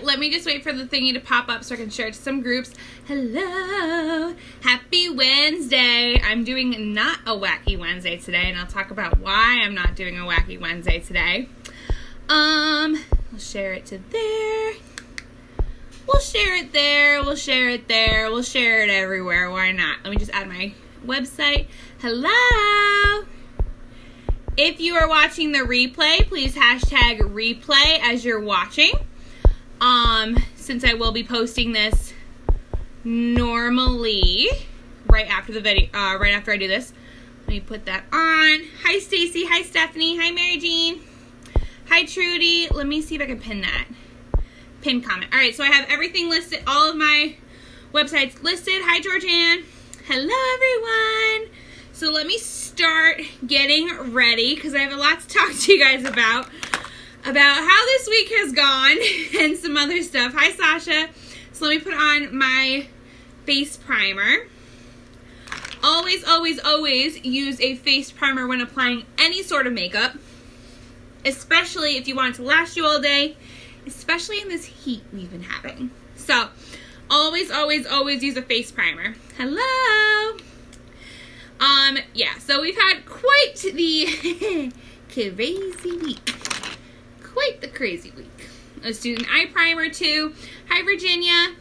let me just wait for the thingy to pop up so I can share it to some groups. Hello. Happy Wednesday. I'm doing not a wacky Wednesday today, and I'll talk about why I'm not doing a wacky Wednesday today. We'll share it to there. We'll share it there. We'll share it there. We'll share it everywhere. Why not? Let me just add my website. Hello. If you are watching the replay, please hashtag replay as you're watching. Since I will be posting this normally right after the video, right after I do this. Let me put that on. Hi Stacy. Hi Stephanie. Hi Mary Jean. Hi Trudy. Let me see if I can pin that. Pin comment. All right, so I have everything listed, all of my websites listed. Hi Georgianne. Hello everyone. So let me start getting ready because I have a lot to talk to you guys about how this week has gone and some other stuff. Hi Sasha. So let me put on my face primer. Always, always, always use a face primer when applying any sort of makeup, especially if you want it to last you all day, especially in this heat we've been having. So always, always, always use a face primer. Hello. Yeah, so we've had quite the crazy week. Quite the crazy week. Let's do an eye primer too. Hi Virginia.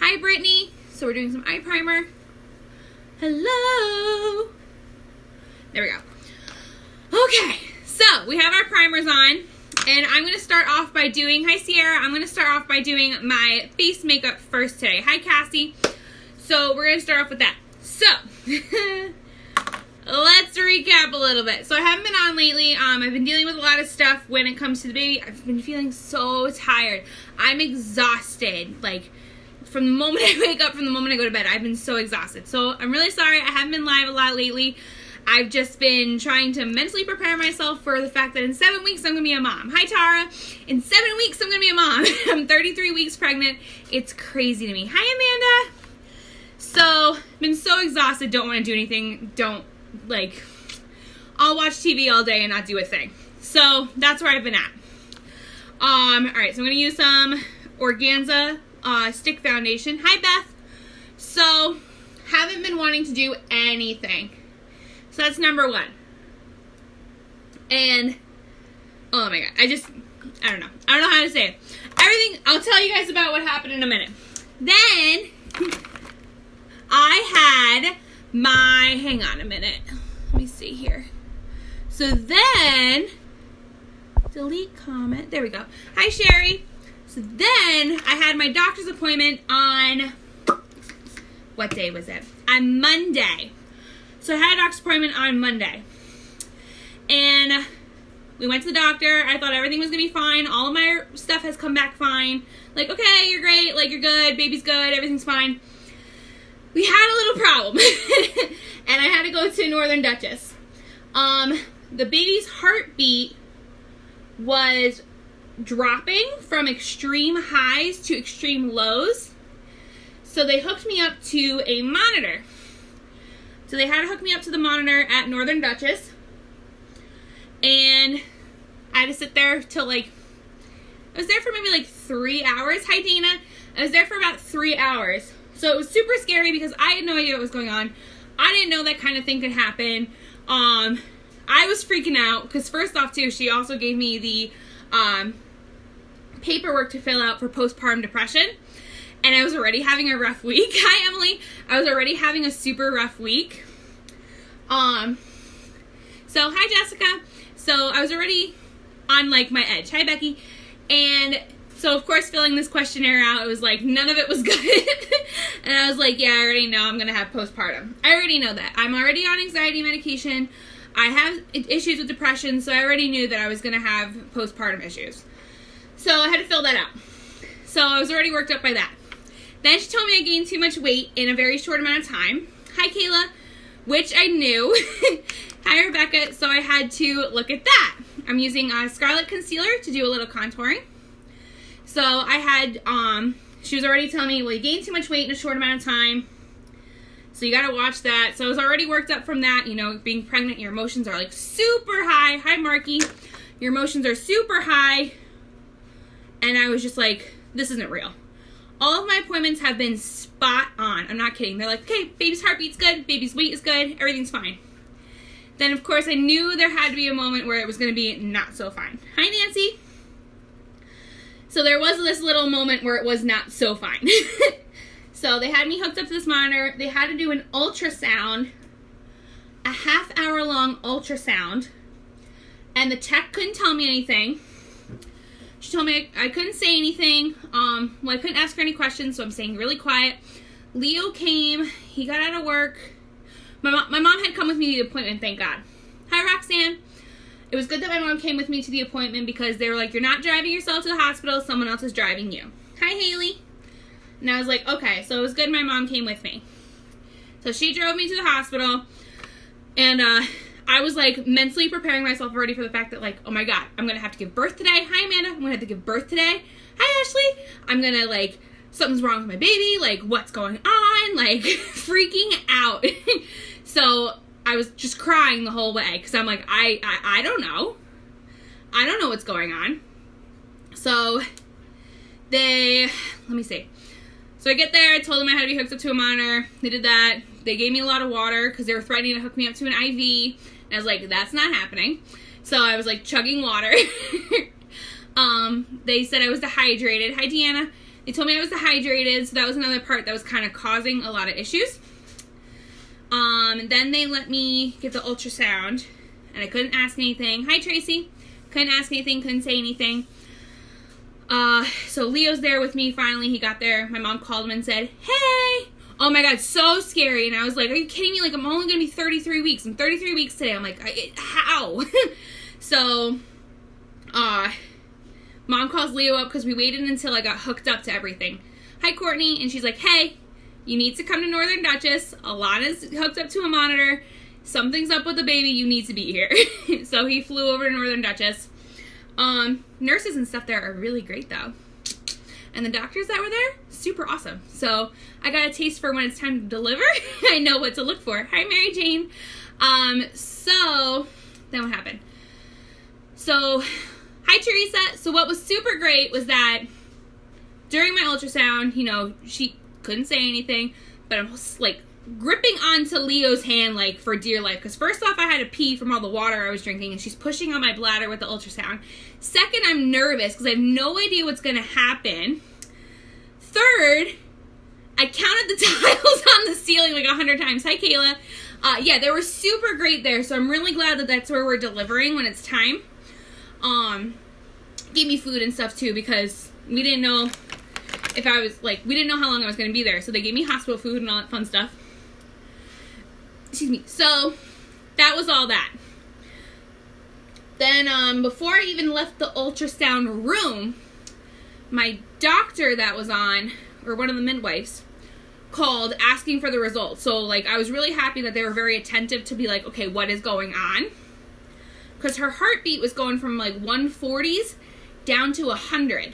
Hi Brittany. So we're doing some eye primer. Hello. There we go. Okay, so we have our primers on. And I'm going to start off by doing, hi Sierra, I'm going to start off by doing my face makeup first today. Hi Cassie. So we're going to start off with that. So, let's recap a little bit. So I haven't been on lately. I've been dealing with a lot of stuff when it comes to the baby. I've been feeling so tired. I'm exhausted. Like, from the moment I wake up, from the moment I go to bed, I've been so exhausted. So I'm really sorry. I haven't been live a lot lately. I've just been trying to mentally prepare myself for the fact that in 7 weeks I'm going to be a mom. Hi Tara. In 7 weeks I'm going to be a mom. I'm 33 weeks pregnant. It's crazy to me. Hi Amanda. So, been so exhausted, don't want to do anything, I'll watch TV all day and not do a thing. So, that's where I've been at. Alright, so I'm going to use some Organza stick foundation. Hi Beth. So, haven't been wanting to do anything. So, that's number one. And, oh my god, I don't know. I don't know how to say it. Everything, I'll tell you guys about what happened in a minute. Then, I had my, hang on a minute, let me see here. So then, delete comment, there we go. Hi Sherry. So then, I had my doctor's appointment on, what day was it? On Monday. So I had a doctor's appointment on Monday. And we went to the doctor. I thought everything was going to be fine. All of my stuff has come back fine. Like, okay, you're great. Like, you're good. Baby's good. Everything's fine. We had a little problem. And I had to go to Northern Duchess. The baby's heartbeat was dropping from extreme highs to extreme lows. So they hooked me up to a monitor. So they had to hook me up to the monitor at Northern Duchess. And I had to sit there till I was there for maybe 3 hours. Hi Dana. I was there for about 3 hours. So it was super scary because I had no idea what was going on. I didn't know that kind of thing could happen. I was freaking out because first off too, she also gave me the paperwork to fill out for postpartum depression. And I was already having a rough week. Hi Emily. I was already having a super rough week. So hi Jessica. So I was already on my edge. Hi Becky. And so of course filling this questionnaire out, it was none of it was good. And I was like, yeah, I already know I'm going to have postpartum. I already know that. I'm already on anxiety medication. I have issues with depression, so I already knew that I was going to have postpartum issues. So I had to fill that out. So I was already worked up by that. Then she told me I gained too much weight in a very short amount of time. Hi Kayla, which I knew. Hi Rebecca, so I had to look at that. I'm using Scarlet Concealer to do a little contouring. So I had, she was already telling me, well, you gained too much weight in a short amount of time. So you got to watch that. So I was already worked up from that. You know, being pregnant, your emotions are super high. Hi Marky. Your emotions are super high. And I was just this isn't real. All of my appointments have been spot on. I'm not kidding. They're okay, baby's heartbeat's good, baby's weight is good, everything's fine. Then, of course, I knew there had to be a moment where it was going to be not so fine. Hi, Nancy. So there was this little moment where it was not so fine. So they had me hooked up to this monitor. They had to do an ultrasound, a half-hour-long ultrasound, and the tech couldn't tell me anything. She told me I couldn't say anything. I couldn't ask her any questions, so I'm staying really quiet. Leo came. He got out of work. My mom had come with me to the appointment, thank God. Hi, Roxanne. It was good that my mom came with me to the appointment because they were you're not driving yourself to the hospital, someone else is driving you. Hi, Haley. And I was okay, so it was good my mom came with me. So she drove me to the hospital, and I was mentally preparing myself already for the fact that oh my God, I'm going to have to give birth today. Hi, Amanda. I'm going to have to give birth today. Hi, Ashley. I'm going to something's wrong with my baby. What's going on? Freaking out. So I was just crying the whole way because I'm I don't know. I don't know what's going on. So let me see. So I get there, I told them I had to be hooked up to a monitor. They did that. They gave me a lot of water because they were threatening to hook me up to an IV. And I was that's not happening. So I was chugging water. They said I was dehydrated. Hi, Deanna. They told me I was dehydrated, so that was another part that was kind of causing a lot of issues. Then they let me get the ultrasound, and I couldn't ask anything. Hi, Tracy. Couldn't ask anything, couldn't say anything. So Leo's there with me finally. He got there. My mom called him and said, hey! Oh my God, so scary. And I was are you kidding me? I'm only going to be 33 weeks. I'm 33 weeks today. I'm how? So, Mom calls Leo up because we waited until I got hooked up to everything. Hi, Courtney. And she's hey, you need to come to Northern Duchess. Alana's hooked up to a monitor. Something's up with the baby. You need to be here. So he flew over to Northern Duchess. Nurses and stuff there are really great, though. And the doctors that were there, super awesome. So I got a taste for when it's time to deliver. I know what to look for. Hi, Mary Jane. So then what happened? So, hi, Teresa. So what was super great was that during my ultrasound, she couldn't say anything, but I'm gripping onto Leo's hand for dear life. Because first off, I had to pee from all the water I was drinking, and she's pushing on my bladder with the ultrasound. Second, I'm nervous because I have no idea what's going to happen. Third, I counted the tiles on the ceiling 100 times. Hi, Kayla. Yeah, they were super great there, so I'm really glad that that's where we're delivering when it's time. Gave me food and stuff too because we didn't know if I was we didn't know how long I was going to be there, so they gave me hospital food and all that fun stuff. Excuse me. So that was all that. Then before I even left the ultrasound room, my doctor that was on, or one of the midwives, called asking for the results. So I was really happy that they were very attentive to be okay, what is going on? Because her heartbeat was going from 140s down to 100.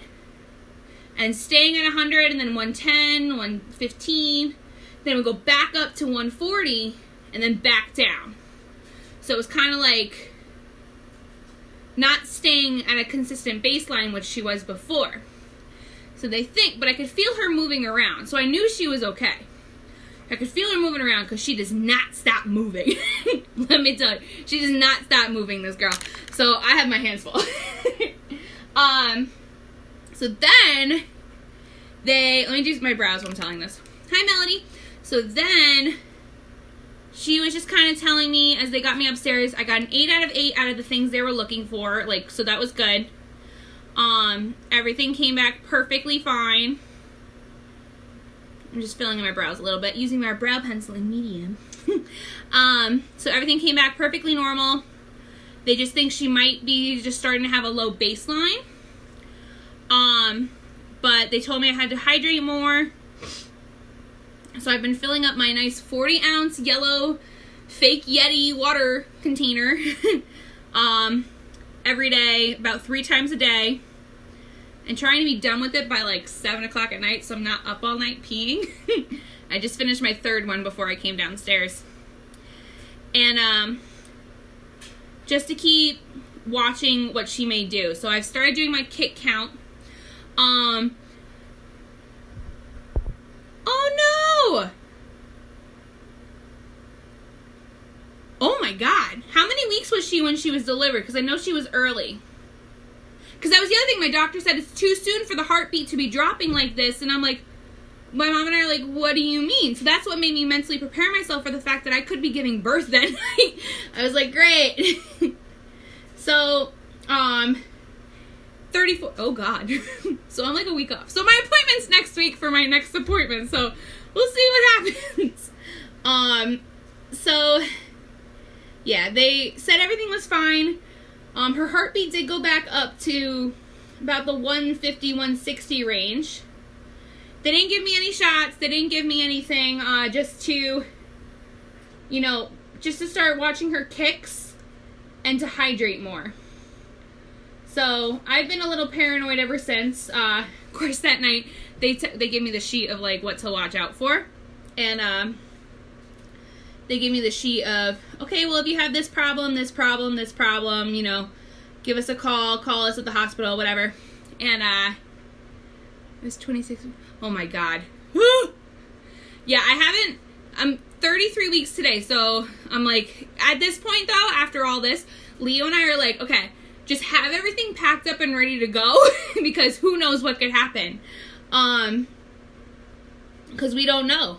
And staying at 100 and then 110, 115. Then it would go back up to 140 and then back down. So it was kind of not staying at a consistent baseline, which she was before. So they think, but I could feel her moving around. So I knew she was okay. I could feel her moving around because she does not stop moving. Let me tell you. She does not stop moving, this girl. So I have my hands full. So then let me do my brows while I'm telling this. Hi, Melody. So then she was just kind of telling me as they got me upstairs, I got an 8 out of 8 out of the things they were looking for. So that was good. Everything came back perfectly fine. I'm just filling in my brows a little bit using my brow pencil in medium. So everything came back perfectly normal. They just think she might be just starting to have a low baseline. But they told me I had to hydrate more. So I've been filling up my nice 40-ounce yellow fake Yeti water container every day, about 3 times a day. And trying to be done with it by 7 o'clock at night so I'm not up all night peeing. I just finished my 3rd one before I came downstairs. And just to keep watching what she may do. So I've started doing my kick count. Oh no! Oh my god. How many weeks was she when she was delivered? Because I know she was early. Because that was the other thing. My doctor said it's too soon for the heartbeat to be dropping like this. And I'm like, my mom and I are like, what do you mean? So that's what made me mentally prepare myself for the fact that I could be giving birth that night. I was like, great. So, 34, oh god. So I'm like a week off. So my appointment's next week for my next appointment. So we'll see what happens. So, yeah, they said everything was fine. Her heartbeat did go back up to about the 150, 160 range. They didn't give me any shots. They didn't give me anything, just to, just to start watching her kicks and to hydrate more. So I've been a little paranoid ever since. Of course, that night they gave me the sheet of like what to watch out for, and they gave me the sheet of, okay, well, if you have this problem, give us a call us at the hospital, whatever. And it was 26. Oh my god. Yeah, I'm 33 weeks today, so I'm like, at this point though, after all this, Leo and I are like, okay, just have everything packed up and ready to go because who knows what could happen. Because we don't know.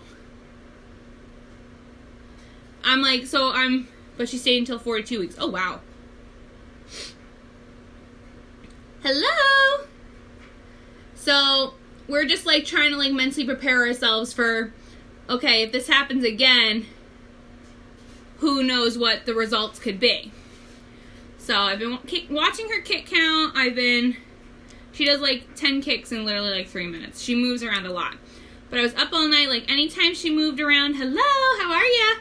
I'm like, but she stayed until 42 weeks. Oh, wow. Hello? So, we're just like trying to like mentally prepare ourselves for, okay, if this happens again, who knows what the results could be. So, I've been watching her kick count. She does like 10 kicks in literally like 3 minutes. She moves around a lot. But I was up all night, like anytime she moved around, hello, how are ya?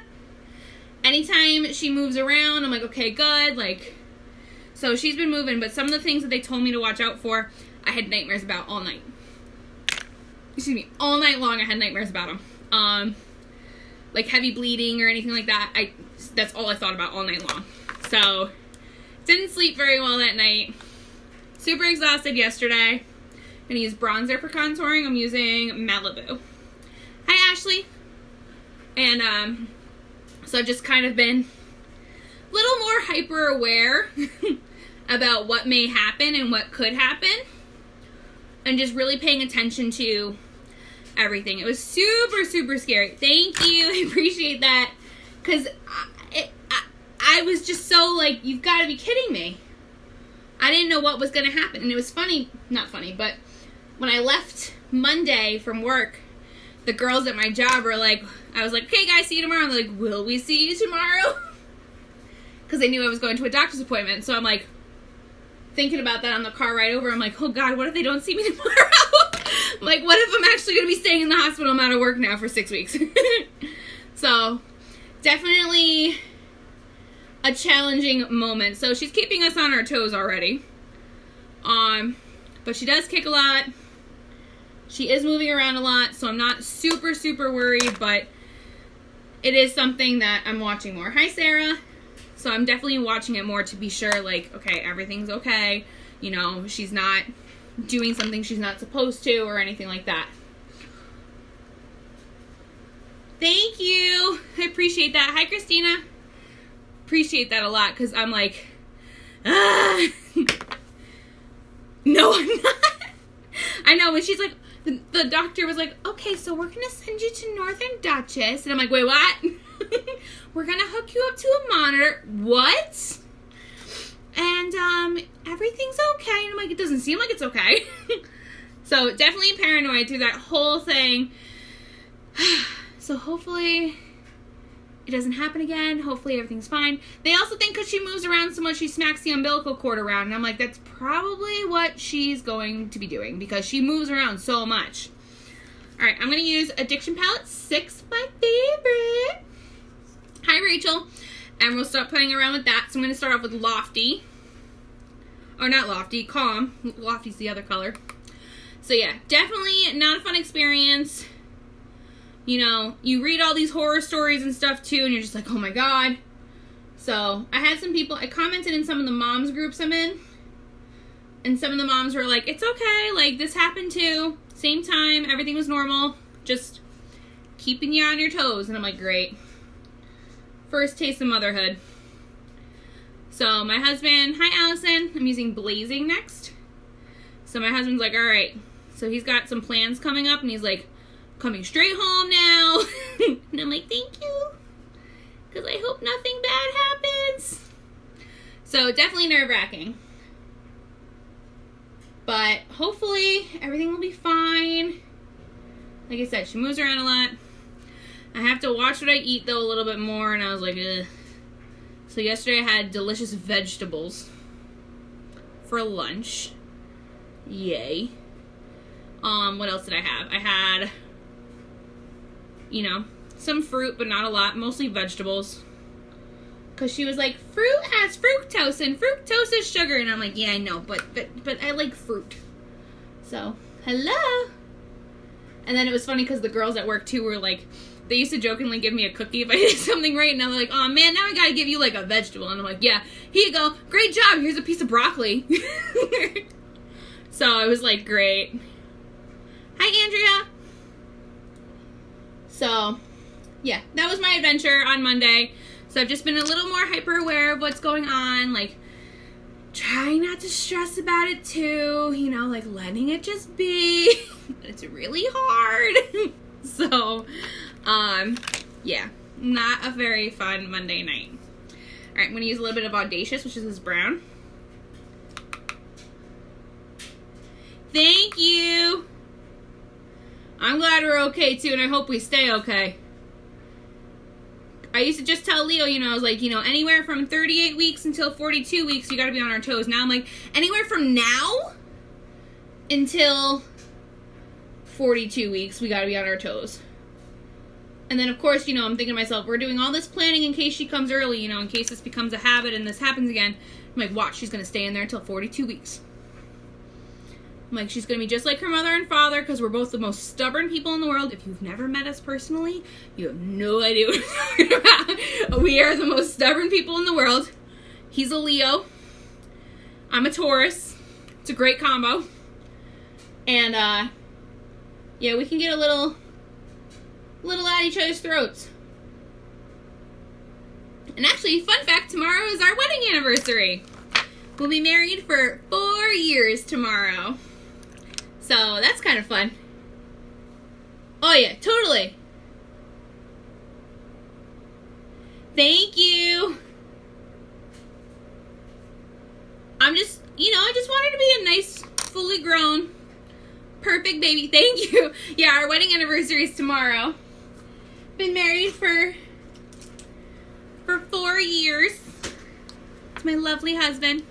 Anytime she moves around, I'm like, okay, good, like, so she's been moving, but some of the things that they told me to watch out for, I had nightmares about all night. Excuse me, all night long I had nightmares about them. Like heavy bleeding or anything like that, that's all I thought about all night long. So, didn't sleep very well that night. Super exhausted yesterday. Gonna use bronzer for contouring. I'm using Malibu. Hi, Ashley. And, so I've just kind of been a little more hyper aware about what may happen and what could happen. And just really paying attention to everything. It was super, super scary. Thank you. I appreciate that. Because I was just so like, you've got to be kidding me. I didn't know what was going to happen. And it was funny, not funny, but when I left Monday from work, the girls at my job were like, I was like, okay guys, see you tomorrow. And they're like, will we see you tomorrow? Because they knew I was going to a doctor's appointment. So I'm like, thinking about that on the car ride over. I'm like, oh God, what if they don't see me tomorrow? I'm like, what if I'm actually going to be staying in the hospital? I'm out of work now for 6 weeks. So, definitely a challenging moment. So she's keeping us on our toes already. But she does kick a lot. She is moving around a lot, so I'm not super, super worried, but it is something that I'm watching more. Hi, Sarah. So I'm definitely watching it more to be sure, like, okay, everything's okay. You know, she's not doing something she's not supposed to or anything like that. Thank you. I appreciate that. Hi, Christina. Appreciate that a lot, because I'm like, no, I'm not. I know, when she's like, the doctor was like, okay, so we're going to send you to Northern Duchess. And I'm like, wait, what? We're going to hook you up to a monitor. What? And, everything's okay. And I'm like, it doesn't seem like it's okay. So, definitely paranoid through that whole thing. So, hopefully it doesn't happen again. Hopefully everything's fine. They also think because she moves around so much, she smacks the umbilical cord around. And I'm like, that's probably what she's going to be doing because she moves around so much. All right, I'm going to use Addiction Palette 6, my favorite. Hi, Rachel. And we'll start playing around with that. So I'm going to start off with Lofty. Or not Lofty, Calm. Lofty's the other color. So yeah, definitely not a fun experience. You know, you read all these horror stories and stuff too, and you're just like, oh my God. So, I had some people, I commented in some of the moms groups I'm in, And some of the moms were like, it's okay, like, this happened too. Same time, everything was normal. Just keeping you on your toes. And I'm like, great. First taste of motherhood. So my husband, hi Allison, I'm using Blazing next. So my husband's like, all right. So he's got some plans coming up, and he's like, coming straight home now. And I'm like, thank you. Because I hope nothing bad happens. So definitely nerve-wracking. But hopefully everything will be fine. Like I said, she moves around a lot. I have to watch what I eat, though, a little bit more. And I was like, ugh. So yesterday I had delicious vegetables for lunch. Yay. What else did I have? I had, you know, some fruit, but not a lot. Mostly vegetables. Because she was like, fruit has fructose, and fructose is sugar. And I'm like, yeah, I know, but I like fruit. So, hello. And then it was funny because the girls at work, too, were like, they used to jokingly give me a cookie if I did something right. And I'm like, oh, man, now I got to give you, like, a vegetable. And I'm like, yeah, here you go. Great job. Here's a piece of broccoli. So, I was like, great. Hi, Andrea. So, yeah, that was my adventure on Monday. So I've just been a little more hyper aware of what's going on, like trying not to stress about it too, you know, like letting it just be. It's really hard. So, yeah, not a very fun Monday night. All right, I'm going to use a little bit of Audacious, which is this brown. Thank you. I'm glad we're okay too, and I hope we stay okay. I used to just tell Leo, you know, I was like, you know, anywhere from 38 weeks until 42 weeks, you got to be on our toes. Now I'm like, anywhere from now until 42 weeks, we got to be on our toes. And then, of course, you know, I'm thinking to myself, we're doing all this planning in case she comes early, you know, in case this becomes a habit and this happens again. I'm like, watch, she's going to stay in there until 42 weeks. I'm like, she's going to be just like her mother and father because we're both the most stubborn people in the world. If you've never met us personally, you have no idea what we're talking about. We are the most stubborn people in the world. He's a Leo. I'm a Taurus. It's a great combo. And, yeah, we can get a little at each other's throats. And actually, fun fact, tomorrow is our wedding anniversary. We'll be married for 4 years tomorrow. So, that's kind of fun. Oh, yeah, totally. Thank you. I'm just, you know, I just want her to be a nice, fully grown, perfect baby. Thank you. Yeah, our wedding anniversary is tomorrow. Been married for 4 years. It's my lovely husband.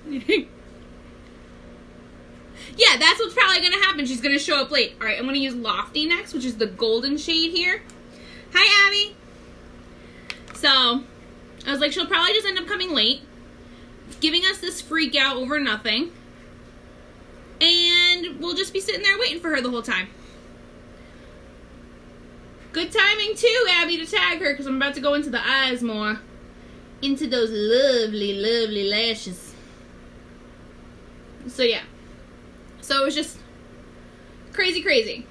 Yeah, that's what's probably going to happen. She's going to show up late. All right, I'm going to use Lofty next, which is the golden shade here. Hi, Abby. So, I was like, she'll probably just end up coming late, giving us this freak out over nothing, and we'll just be sitting there waiting for her the whole time. Good timing, too, Abby, to tag her, because I'm about to go into the eyes more. Into those lovely, lovely lashes. So, yeah. So, it was just crazy, crazy.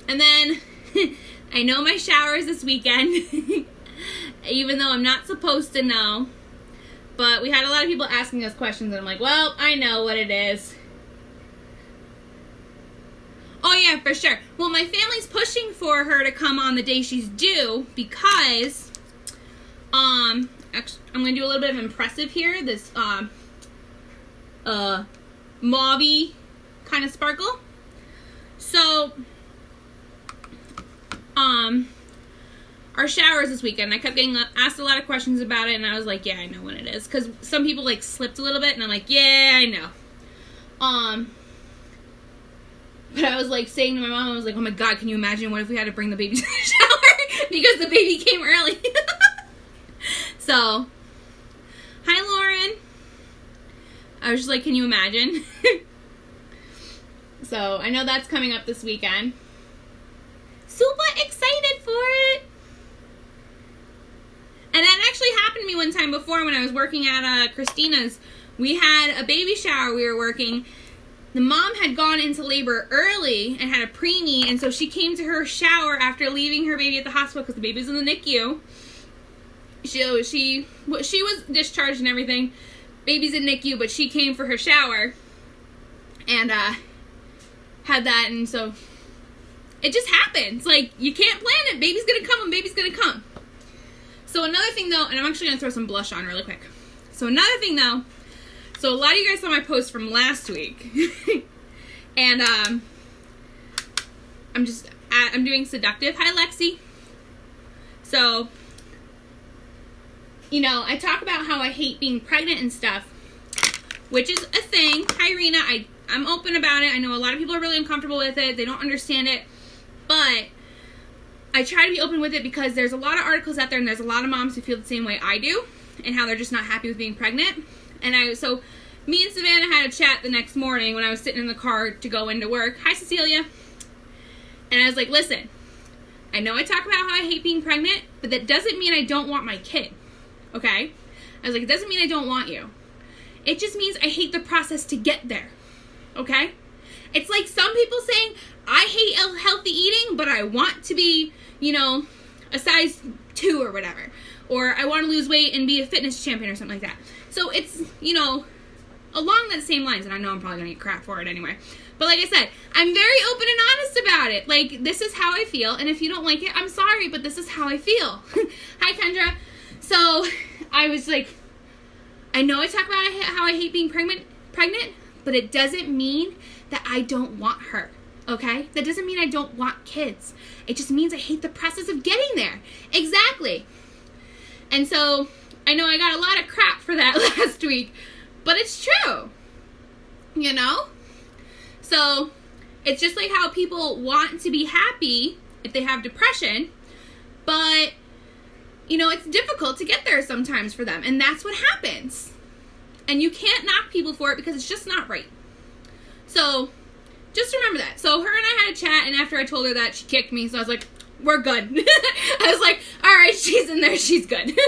And then, I know my shower's this weekend, even though I'm not supposed to know. But we had a lot of people asking us questions, and I'm like, well, I know what it is. Oh, yeah, for sure. Well, my family's pushing for her to come on the day she's due because, actually, I'm going to do a little bit of impressive here. This, mauve-y kind of sparkle. So, our showers this weekend, I kept getting asked a lot of questions about it, and I was like, yeah, I know what it is. Because some people, like, slipped a little bit, and I'm like, yeah, I know. But I was, like, saying to my mom, I was like, oh, my God, can you imagine what if we had to bring the baby to the shower? Because the baby came early. So, hi, Lauren. I was just like, can you imagine? So, I know that's coming up this weekend. Super excited for it. And that actually happened to me one time before when I was working at Christina's. We had a baby shower we were working. The mom had gone into labor early and had a preemie, and so she came to her shower after leaving her baby at the hospital because the baby's in the NICU. She was discharged and everything. Baby's in NICU, but she came for her shower and had that, and so it just happens. Like, you can't plan it. Baby's gonna come when baby's gonna come. So another thing though, and I'm actually gonna throw some blush on really quick. So another thing though, so a lot of you guys saw my post from last week, and I'm doing seductive. Hi Lexi. So, you know, I talk about how I hate being pregnant and stuff, which is a thing. Hi Rena, I'm open about it. I know a lot of people are really uncomfortable with it. They don't understand it, but I try to be open with it because there's a lot of articles out there, and there's a lot of moms who feel the same way I do, and how they're just not happy with being pregnant. And so me and Savannah had a chat the next morning when I was sitting in the car to go into work. Hi Cecilia. And I was like, listen, I know I talk about how I hate being pregnant, but that doesn't mean I don't want my kid. Okay? I was like, it doesn't mean I don't want you. It just means I hate the process to get there. Okay? It's like some people saying, I hate healthy eating, but I want to be, you know, a size 2 or whatever. Or I want to lose weight and be a fitness champion or something like that. So it's, you know, along the same lines. And I know I'm probably going to get crap for it anyway. But like I said, I'm very open and honest about it. Like, this is how I feel. And if you don't like it, I'm sorry, but this is how I feel. Hi, Kendra. So I was like, I know I talk about how I hate being pregnant, but it doesn't mean that I don't want her. Okay? That doesn't mean I don't want kids. It just means I hate the process of getting there. Exactly. And so I know I got a lot of crap for that last week, but it's true. You know? So it's just like how people want to be happy if they have depression, but, you know, it's difficult to get there sometimes for them, and that's what happens. And you can't knock people for it because it's just not right. So just remember that. So her and I had a chat, and after I told her that, she kicked me, so I was like, we're good. I was like, all right, she's in there, she's good.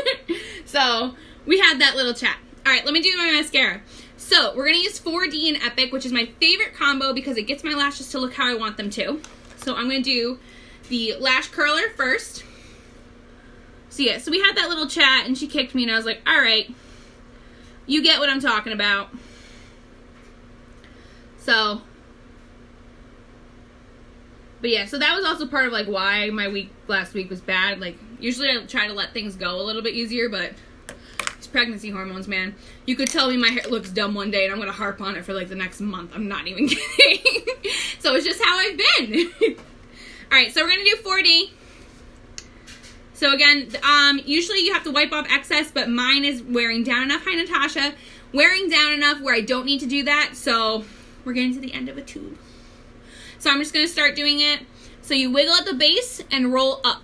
So we had that little chat. All right, let me do my mascara. So we're going to use 4D and Epic, which is my favorite combo because it gets my lashes to look how I want them to. So I'm going to do the lash curler first. So yeah, so we had that little chat, and she kicked me, and I was like, all right, you get what I'm talking about. So, but yeah, so that was also part of like why my week last week was bad. Like, usually I try to let things go a little bit easier, but it's pregnancy hormones, man. You could tell me my hair looks dumb one day, and I'm going to harp on it for like the next month. I'm not even kidding. So it's just how I've been. Alright, so we're going to do 4D. So again, usually you have to wipe off excess, but mine is wearing down enough. Hi, Natasha. Wearing down enough where I don't need to do that, so we're getting to the end of a tube. So I'm just going to start doing it. So you wiggle at the base and roll up.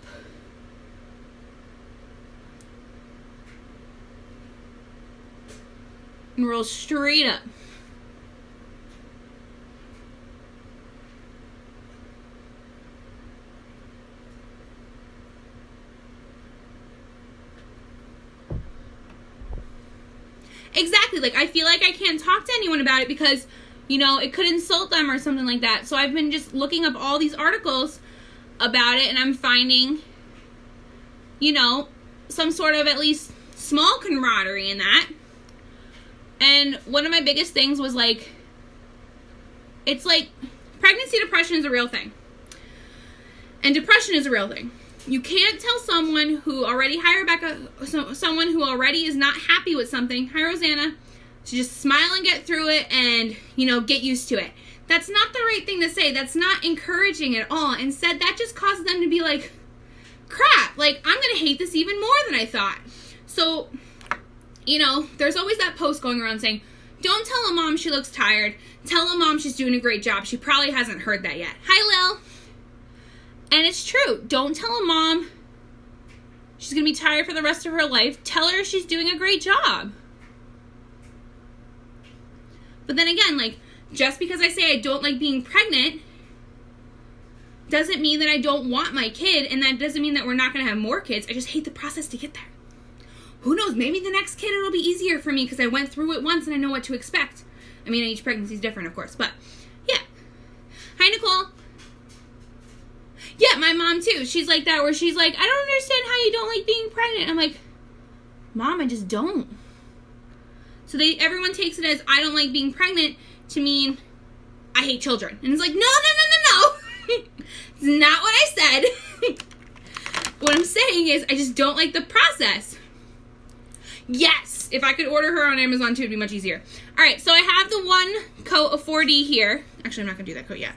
And roll straight up. Exactly. Like, I feel like I can't talk to anyone about it because, you know, it could insult them or something like that. So I've been just looking up all these articles about it, and I'm finding, you know, some sort of at least small camaraderie in that. And one of my biggest things was like, it's like pregnancy depression is a real thing. And depression is a real thing. You can't tell someone who already, hi Rebecca, someone who already is not happy with something, hi Rosanna, to just smile and get through it and, you know, get used to it. That's not the right thing to say. That's not encouraging at all. Instead, that just causes them to be like, crap, like, I'm going to hate this even more than I thought. So, you know, there's always that post going around saying, don't tell a mom she looks tired. Tell a mom she's doing a great job. She probably hasn't heard that yet. Hi, Lil. And it's true. Don't tell a mom she's going to be tired for the rest of her life. Tell her she's doing a great job. But then again, like, just because I say I don't like being pregnant doesn't mean that I don't want my kid, and that doesn't mean that we're not going to have more kids. I just hate the process to get there. who knows, maybe the next kid it'll be easier for me because I went through it once and I know what to expect. I mean, each pregnancy is different, of course, but yeah. Hi, Nicole. Yeah, my mom too. She's like that, where she's like, I don't understand how you don't like being pregnant. I'm like, Mom, I just don't. So everyone takes it as I don't like being pregnant to mean I hate children. And it's like, no. It's not what I said. What I'm saying is I just don't like the process. Yes, if I could order her on Amazon too, it'd be much easier. All right, so I have the one coat of 4D here. Actually, I'm not going to do that coat yet.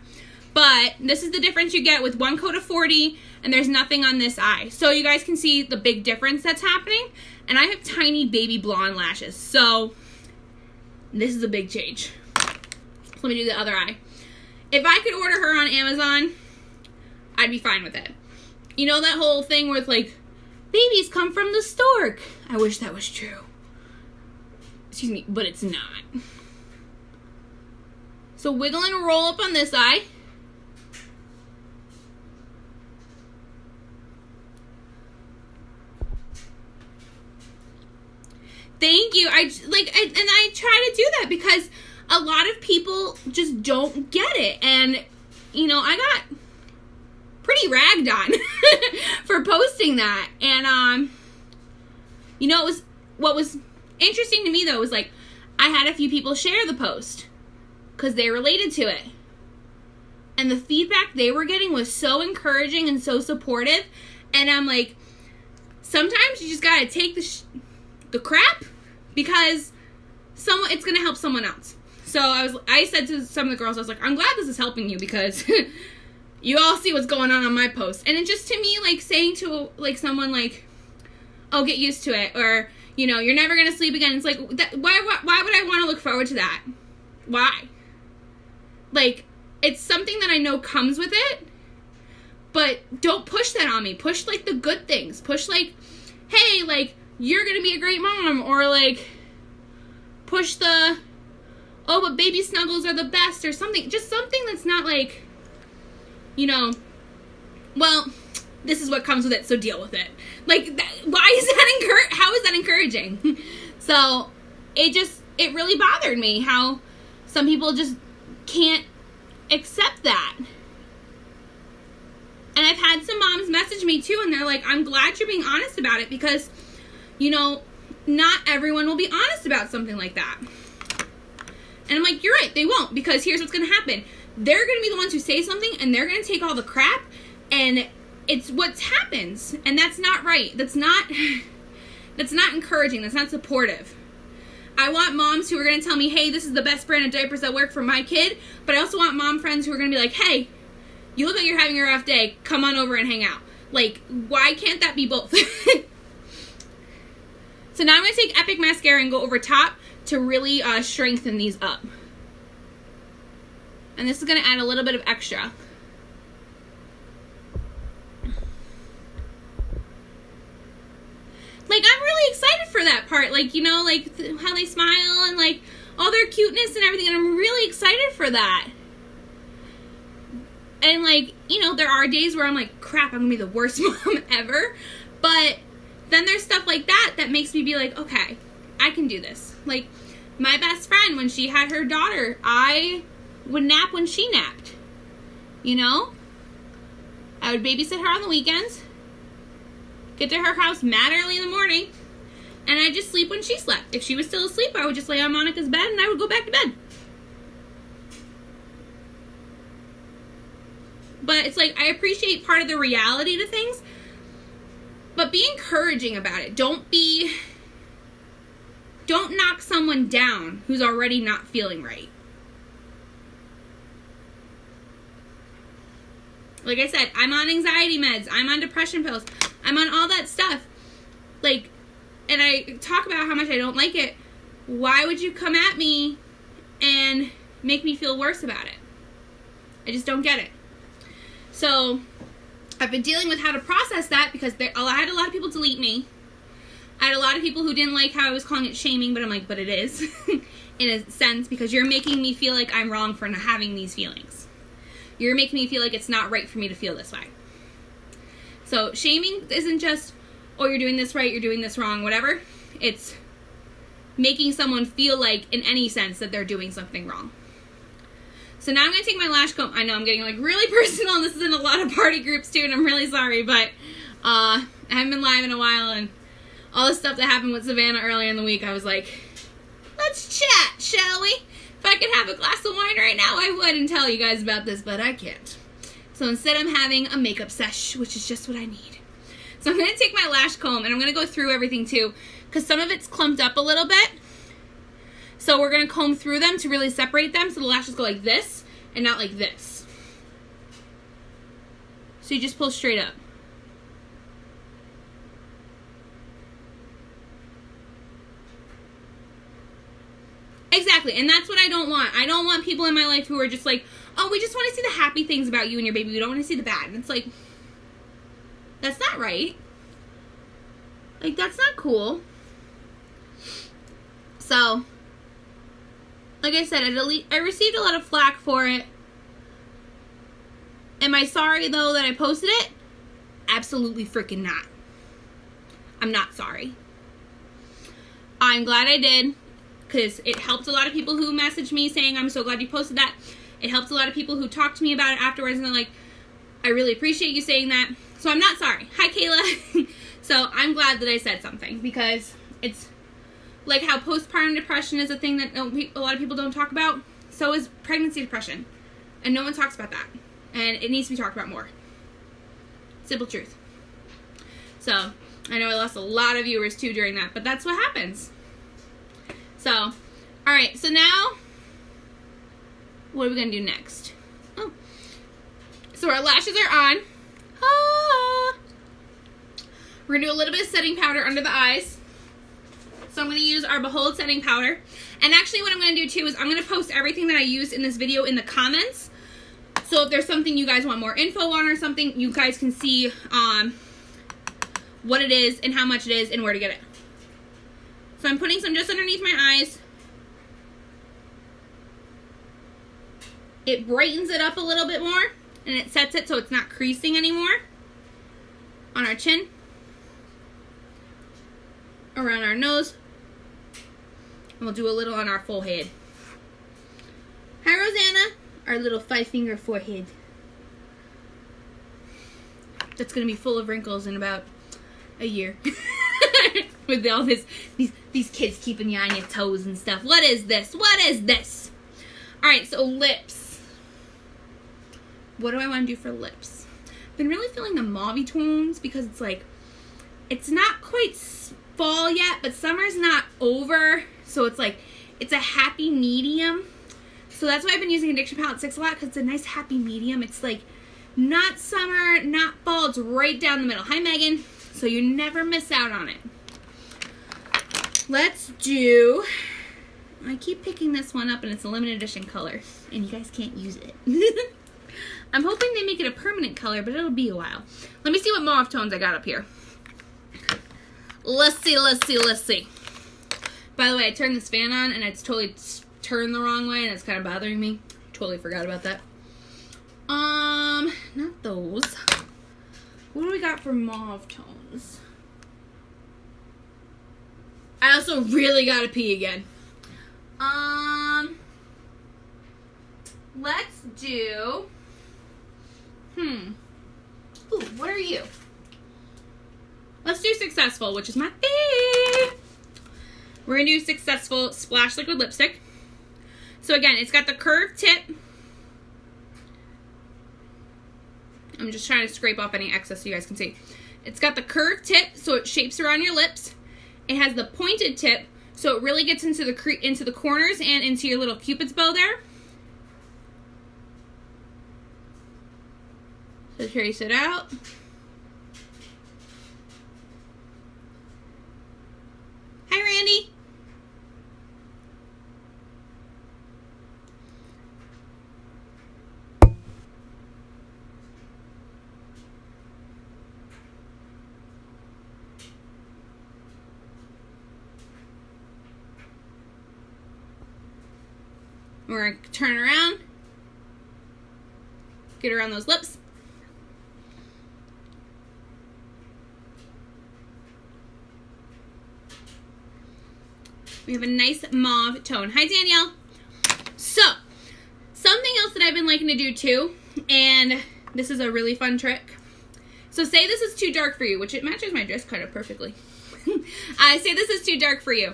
But this is the difference you get with one coat of 4D, and there's nothing on this eye. So you guys can see the big difference that's happening. And I have tiny baby blonde lashes. So this is a big change. So let me do the other eye. If I could order her on Amazon, I'd be fine with it. You know that whole thing where it's like, babies come from the stork. I wish that was true. Excuse me, but it's not. So wiggle and roll up on this eye. Thank you. I try to do that because a lot of people just don't get it. And, you know, I got pretty ragged on for posting that. And, you know, what was interesting to me, though, was like, I had a few people share the post because they related to it. And the feedback they were getting was so encouraging and so supportive. And I'm like, sometimes you just got to take the crap because it's going to help someone else. So I said to some of the girls, I was like, I'm glad this is helping you because you all see what's going on my post. And it just, to me, like saying to like someone like, oh, get used to it, or, you know, you're never going to sleep again. It's like, why would I want to look forward to that? Why? Like, it's something that I know comes with it, but don't push that on me. Push like the good things. Push like, hey, like, you're going to be a great mom, or like push the, oh, but baby snuggles are the best, or something. Just something that's not like, you know, well, this is what comes with it, so deal with it. Like, why is that how is that encouraging? So it really bothered me how some people just can't accept that. And I've had some moms message me too, and they're like, I'm glad you're being honest about it because, you know, not everyone will be honest about something like that. And I'm like, you're right, they won't, because here's what's going to happen. They're going to be the ones who say something, and they're going to take all the crap, and it's what happens. And that's not right. That's not encouraging. That's not supportive. I want moms who are going to tell me, hey, this is the best brand of diapers that work for my kid, but I also want mom friends who are going to be like, hey, you look like you're having a rough day, come on over and hang out. Like, why can't that be both? So now I'm going to take Epic Mascara and go over top to really strengthen these up. And this is going to add a little bit of extra. Like, I'm really excited for that part. Like, you know, like how they smile and like all their cuteness and everything. And I'm really excited for that. And like, you know, there are days where I'm like, crap, I'm going to be the worst mom ever. But then there's stuff like that makes me be like, okay, I can do this. Like, my best friend, when she had her daughter, I would nap when she napped. You know? I would babysit her on the weekends, get to her house mad early in the morning, and I'd just sleep when she slept. If she was still asleep, I would just lay on Monica's bed and I would go back to bed. But it's like, I appreciate part of the reality to things, but be encouraging about it. Don't knock someone down who's already not feeling right. Like I said, I'm on anxiety meds. I'm on depression pills. I'm on all that stuff. Like, and I talk about how much I don't like it. Why would you come at me and make me feel worse about it? I just don't get it. So I've been dealing with how to process that because I had a lot of people delete me. I had a lot of people who didn't like how I was calling it shaming, but I'm like, but it is in a sense, because you're making me feel like I'm wrong for not having these feelings. You're making me feel like it's not right for me to feel this way. So shaming isn't just, oh, you're doing this right, you're doing this wrong, whatever. it's making someone feel like, in any sense, that they're doing something wrong. So now I'm going to take my lash comb. I know I'm getting like really personal, and this is in a lot of party groups too, and I'm really sorry, but I haven't been live in a while, and all the stuff that happened with Savannah earlier in the week, I was like, let's chat, shall we? If I could have a glass of wine right now, I would and tell you guys about this, but I can't. So instead I'm having a makeup sesh, which is just what I need. So I'm going to take my lash comb, and I'm going to go through everything too, because some of it's clumped up a little bit. So we're going to comb through them to really separate them so the lashes go like this and not like this. So you just pull straight up. Exactly, and that's what I don't want. I don't want people in my life who are just like, oh, we just want to see the happy things about you and your baby. We don't want to see the bad. And it's like, that's not right. Like, that's not cool. So, like I said, I received a lot of flack for it. Am I sorry, though, that I posted it? Absolutely freaking not. I'm not sorry. I'm glad I did, because it helped a lot of people who messaged me saying, I'm so glad you posted that. It helped a lot of people who talked to me about it afterwards, and they're like, I really appreciate you saying that. So I'm not sorry. Hi, Kayla. So I'm glad that I said something, because it's like how postpartum depression is a thing that a lot of people don't talk about. So is pregnancy depression. And no one talks about that. And it needs to be talked about more. Simple truth. So, I know I lost a lot of viewers too during that, but that's what happens. So, alright, so now, what are we going to do next? Oh. So our lashes are on. Ah. We're going to do a little bit of setting powder under the eyes. So I'm going to use our Behold setting powder. And actually what I'm going to do too is I'm going to post everything that I used in this video in the comments. So if there's something you guys want more info on or something, you guys can see what it is and how much it is and where to get it. So I'm putting some just underneath my eyes. It brightens it up a little bit more, and it sets it so it's not creasing anymore. On our chin. Around our nose. And we'll do a little on our forehead. Hi, Rosanna. Our little 5-finger forehead. That's going to be full of wrinkles in about a year. With all these kids keeping you on your toes and stuff. What is this? What is this? Alright, so lips. What do I want to do for lips? I've been really feeling the mauve tones because it's like, it's not quite fall yet, but summer's not over. So it's like, it's a happy medium. So that's why I've been using Addiction Palette 6 a lot, because it's a nice happy medium. It's like, not summer, not fall. It's right down the middle. Hi, Megan. So you never miss out on it. Let's do, I keep picking this one up and it's a limited edition color. And you guys can't use it. I'm hoping they make it a permanent color, but it'll be a while. Let me see what mauve tones I got up here. Let's see, let's see, let's see. By the way, I turned this fan on and it's totally turned the wrong way and it's kind of bothering me. Totally forgot about that. Not those. What do we got for mauve tones? I also really gotta pee again. Let's do, ooh, what are you? Let's do Successful, which is my fave. We're gonna do Successful Splash Liquid Lipstick. So again, it's got the curved tip. I'm just trying to scrape off any excess so you guys can see. It's got the curved tip, so it shapes around your lips. It has the pointed tip, so it really gets into the corners and into your little cupid's bow there. So trace it out. Hi, Randy. We're going to turn around, get around those lips. We have a nice mauve tone. Hi, Danielle. So, something else that I've been liking to do too, and this is a really fun trick. So say this is too dark for you, which it matches my dress kind of perfectly. I say this is too dark for you.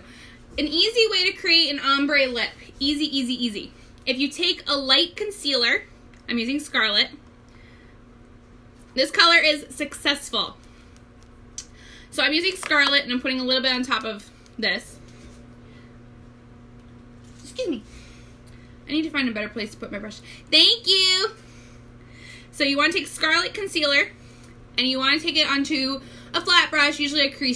An easy way to create an ombre lip. Easy, easy, easy. If you take a light concealer, I'm using Scarlet. This color is Successful. So I'm using Scarlet and I'm putting a little bit on top of this. Excuse me. I need to find a better place to put my brush. Thank you. So you want to take Scarlet concealer and you want to take it onto a flat brush, usually a cream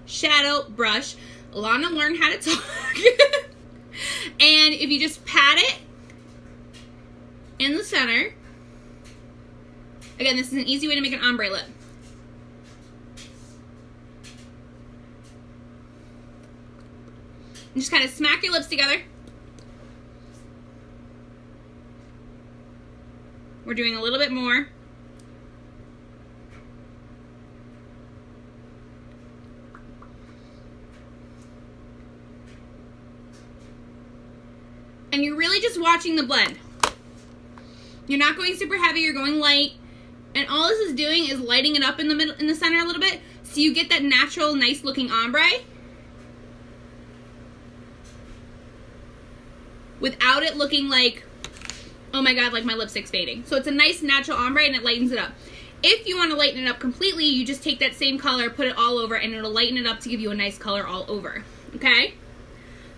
shadow brush. Alana learned how to talk. And if you just pat it in the center, again, this is an easy way to make an ombre lip. And just kind of smack your lips together. We're doing a little bit more. And you're really just watching the blend. You're not going super heavy, you're going light. And all this is doing is lighting it up in the middle, in the center a little bit, so you get that natural, nice looking ombre without it looking like, oh my god, like my lipstick's fading. So it's a nice natural ombre and it lightens it up. If you want to lighten it up completely, you just take that same color, put it all over, and it'll lighten it up to give you a nice color all over. Okay?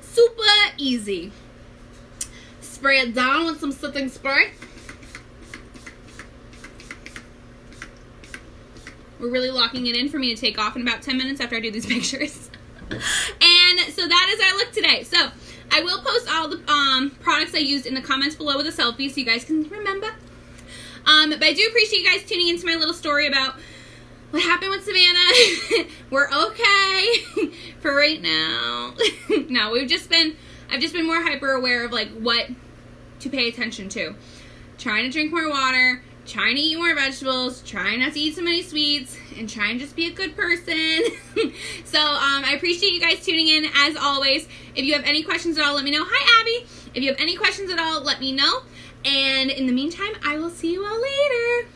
Super easy. Spray it down with some setting spray. We're really locking it in for me to take off in about 10 minutes after I do these pictures. And so that is our look today. So I will post all the products I used in the comments below with a selfie so you guys can remember. But I do appreciate you guys tuning into my little story about what happened with Savannah. We're okay for right now. No, I've just been more hyper aware of like what to pay attention to. Trying to drink more water, trying to eat more vegetables, trying not to eat so many sweets, and trying to just be a good person. So I appreciate you guys tuning in as always. If you have any questions at all, let me know. Hi, Abby. If you have any questions at all, let me know. And in the meantime, I will see you all later.